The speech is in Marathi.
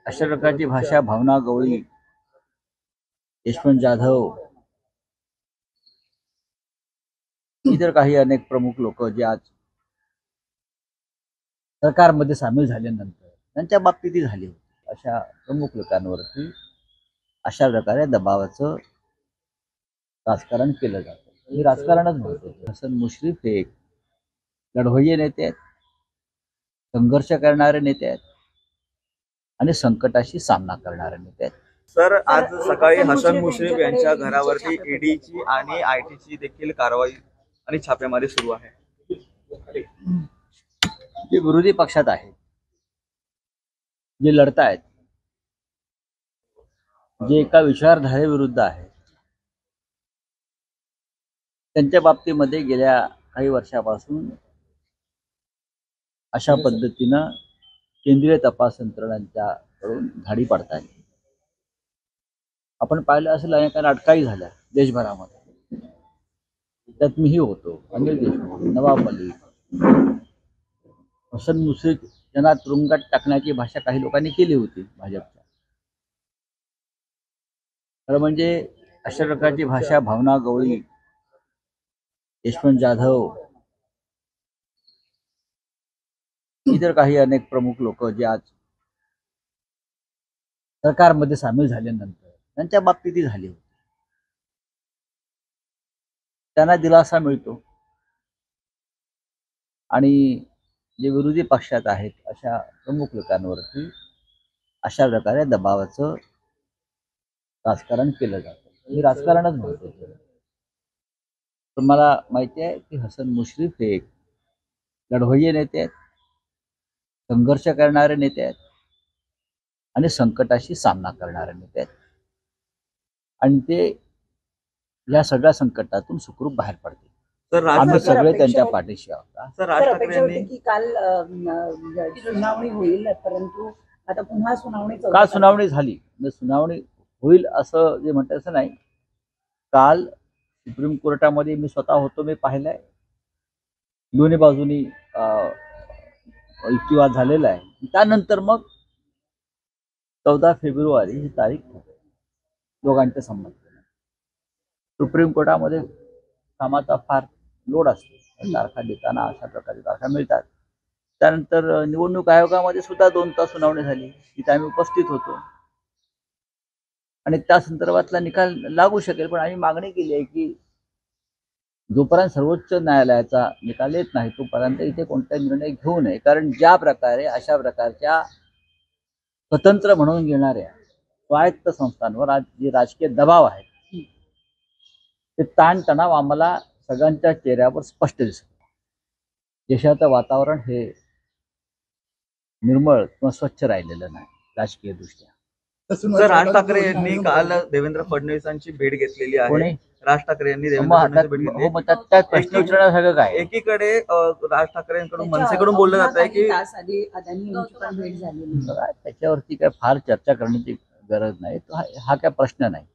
अशा प्रकारची भाषा भावना गवळी, यशवंत जाधव, इतर काही अनेक प्रमुख लोक जे आज सरकारमध्ये सामील झाल्यानंतर त्यांच्या बाबतीतही झाली होती. अशा प्रमुख लोकांवरती अशा प्रकारे दबावाचं राजकारण केलं जातं. हे राजकारणच म्हणतो. हसन मुश्रीफ हे एक लढवय्ये नेते आहेत, संघर्ष करणारे नेते आहेत आणि संकटाशी सामना करणारे नेते आहेत. सर, आज सकाळी हसन मुश्रीफ यांच्या घरावरती ईडीची आणि आयटीची देखील कारवाई आणि छापेमारी सुरू आहे. जे विरोधी पक्षात आहेत, जे लढतायत, जे एका विचारधारेविरुद्ध आहेत, त्यांच्या बाबतीमध्ये गेल्या काही वर्षापासून अशा पद्धतीनं केंद्रीय तपास यंत्रणांच्याकडून धाडी पडतायत. आपण पाहिलं असेल अनेकांना अटकाई झाल्या देशभरामध्ये. त्यात मीही होतो. अनिल देशमुख, नवाब मलिक, हसन मुश्रीफ यांना तुरुंगात टाकण्याची भाषा काही लोकांनी केली होती भाजपच्या. खरं म्हणजे अशा प्रकारची भाषा भावना गवळी, यशवंत जाधव, इतर काही अनेक प्रमुख लोक जे आज सरकारमध्ये सामील झाल्यानंतर त्यांच्या बाबतीतही झाली होती. त्यांना दिलासा मिळतो आणि जे विरोधी पक्षात आहेत अशा प्रमुख लोकांवरती अशा प्रकारे दबावाचं राजकारण केलं जातं. हे राजकारणच म्हणतो. तर मला माहिती आहे की हसन मुश्रीफ हे एक लढवय्ये नेते आहेत, संघर्ष करणारे नेते आहेत आणि संकटाशी सामना करणारे नेते आहेत आणि ते या सगळ्या संकटातून सुखरूप बाहेर पडतील. आम्ही सगळे त्यांच्या पाठीशी आहोत. सर, राज ठाकरे यांनी की काल सुनावणी होईल, परंतु आता पुन्हा सुनावणी का सुनावणी झाली, सुनावणी होईल असं जे म्हणतात असं नाही. काल सुप्रीम कोर्टामध्ये मी स्वतः होतो, मी पाहिलंय. दोन्ही बाजूनी युक्तिवाद झालेला आहे. त्यानंतर मग 14 फेब्रुवारी ही तारीख दोघांच्या संमतीने. सुप्रीम कोर्टामध्ये कामाचा फार लोड असतो. तारखा देताना अशा प्रकारे तारखा मिळतात. त्यानंतर निवडणूक आयोगामध्ये सुद्धा 2 तास सुनावणी झाली, तिथे आम्ही उपस्थित होतो आणि त्या संदर्भातला निकाल लागू शकेल. पण आम्ही मागणी केली आहे की जोपर्यंत सर्वोच्च न्यायालयाचा निकाल येत नाही तोपर्यंत इथे कोणताही निर्णय घेऊ नये. कारण ज्या प्रकारे अशा प्रकारच्या स्वतंत्र म्हणून घेणाऱ्या स्वायत्त संस्थांवर आज जे राजकीय दबाव आहेत ते ताणतणाव आम्हाला सगळ्यांच्या चेहऱ्यावर स्पष्ट दिसत. देशाचं वातावरण हे निर्मळ किंवा स्वच्छ राहिलेलं नाही राजकीय दृष्ट्या. सर, राज ठाकरे यांनी काल देवेंद्र फडणवीसांची भेट घेतलेली आहे. राज ठाकरे यांनी देवेंद्र फडणवीसांची भेट घेतली. त्यात प्रश्न विचारण्यासारखं काय? एकीकडे राज ठाकरेंकडून मनसेकडून बोललं जात आहे की त्याच्यावरती काय फार चर्चा करण्याची गरज नाही. हा काय प्रश्न नाही.